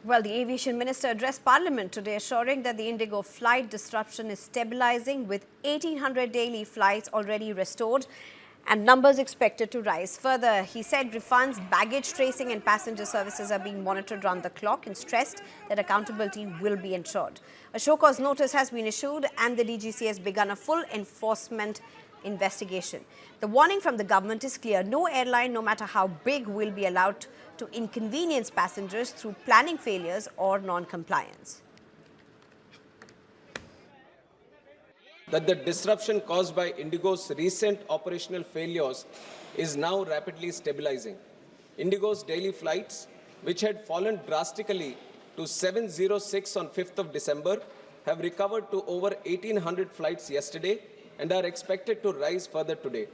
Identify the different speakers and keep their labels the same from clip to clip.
Speaker 1: Well, the aviation minister addressed Parliament today, assuring that the Indigo flight disruption is stabilizing, with 1,800 daily flights already restored and numbers expected to rise further. He said refunds, baggage tracing and passenger services are being monitored round the clock, and stressed that accountability will be ensured. A show cause notice has been issued and the DGCA has begun a full enforcement investigation. The warning from the government is clear: no airline, no matter how big, will be allowed to inconvenience passengers through planning failures or non-compliance.
Speaker 2: That the disruption caused by Indigo's recent operational failures is now rapidly stabilizing. Indigo's daily flights, which had fallen drastically to 706 on 5th of December, have recovered to over 1,800 flights yesterday and are expected to rise further today.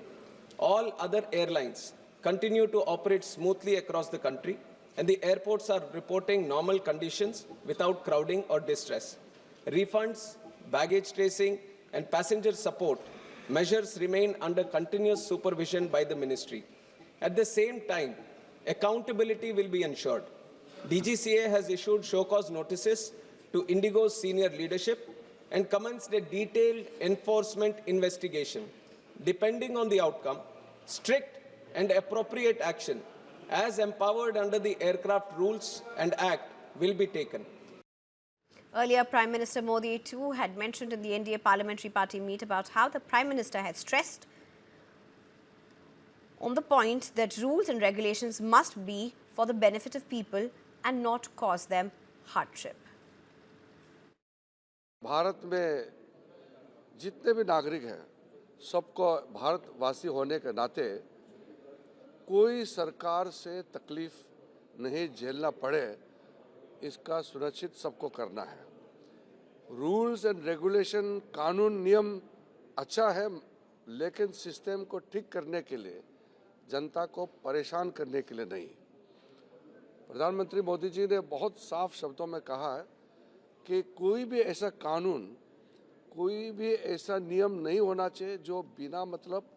Speaker 2: All other airlines continue to operate smoothly across the country, and the airports are reporting normal conditions without crowding or distress. Refunds, baggage tracing, and passenger support measures remain under continuous supervision by the ministry. At the same time, accountability will be ensured. DGCA has issued show cause notices to Indigo's senior leadership and commenced a detailed enforcement investigation. Depending on the outcome, strict and appropriate action, as empowered under the Aircraft Rules and Act, will be taken.
Speaker 1: Earlier, Prime Minister Modi too had mentioned in the NDA Parliamentary Party meet about how the Prime Minister had stressed on the point that rules and regulations must be for the benefit of people and not cause them hardship.
Speaker 3: Bharat में जितने भी नागरिक हैं, सबको भारतवासी होने के नाते कोई सरकार से तकलीफ नहीं झेलना पड़े, इसका सुनिश्चित सबको करना है। रूल्स एंड रेगुलेशन, कानून नियम अच्छा है, लेकिन सिस्टम को ठीक करने के लिए, जनता को परेशान करने के लिए नहीं। प्रधानमंत्री मोदी जी ने बहुत साफ शब्दों में कहा है कि कोई भी ऐसा कानून, कोई भी ऐसा नियम नहीं होना चाहिए जो बिना मतलब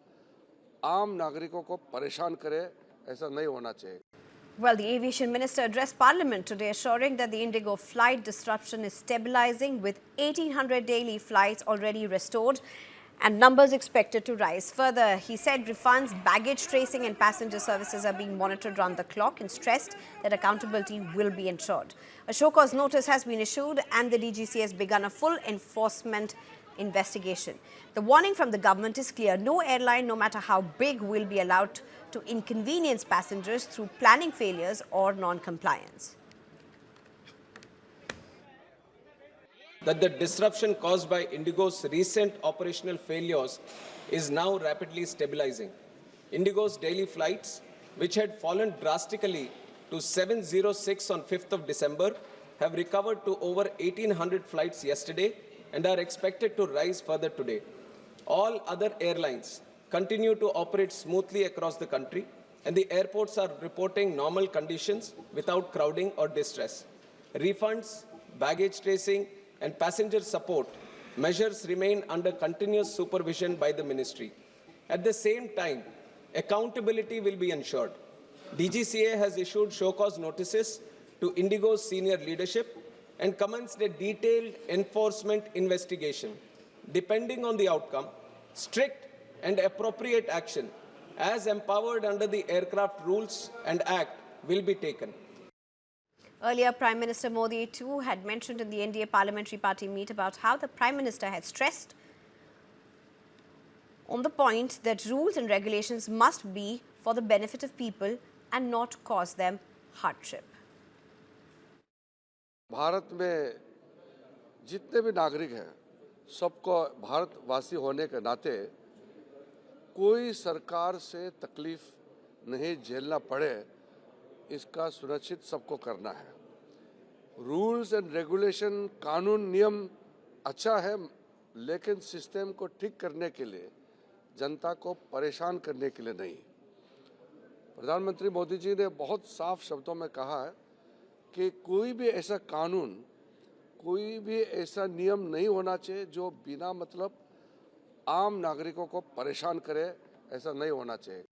Speaker 3: आम नागरिकों को परेशान करे, ऐसा नहीं होना चाहिए।
Speaker 1: Well, the aviation minister addressed Parliament today, assuring that the Indigo flight disruption is stabilizing, with 1,800 daily flights already restored and numbers expected to rise further. He said refunds, baggage tracing and passenger services are being monitored round the clock, and stressed that accountability will be ensured. A show cause notice has been issued and the DGCA has begun a full enforcement investigation. The warning from the government is clear: no airline, no matter how big, will be allowed to inconvenience passengers through planning failures or non-compliance.
Speaker 2: That the disruption caused by Indigo's recent operational failures is now rapidly stabilizing. Indigo's daily flights, which had fallen drastically to 706 on 5th of December, have recovered to over 1,800 flights yesterday and are expected to rise further today. All other airlines continue to operate smoothly across the country, and the airports are reporting normal conditions without crowding or distress. Refunds, baggage tracing, and passenger support measures remain under continuous supervision by the ministry. At the same time, accountability will be ensured. DGCA has issued show cause notices to Indigo's senior leadership and commenced a detailed enforcement investigation. Depending on the outcome, strict and appropriate action, as empowered under the Aircraft Rules and Act, will be taken.
Speaker 1: Earlier, Prime Minister Modi too had mentioned in the NDA Parliamentary Party meet about how the Prime Minister had stressed on the point that rules and regulations must be for the benefit of people and not cause them hardship.
Speaker 3: Bharat में जितने भी नागरिक हैं, सबको भारतवासी होने के नाते कोई सरकार से तकलीफ नहीं झेलना पड़े, इसका सुनिश्चित सबको करना है। रूल्स एंड रेगुलेशन, कानून नियम अच्छा है, लेकिन सिस्टम को ठीक करने के लिए, जनता को परेशान करने के लिए नहीं। प्रधानमंत्री मोदी जी ने बहुत साफ शब्दों में कहा है कि कोई भी ऐसा कानून, कोई भी ऐसा नियम नहीं होना चाहिए जो बिना मतलब आम नागरिकों को परेशान करे, ऐसा नहीं होना चाहिए।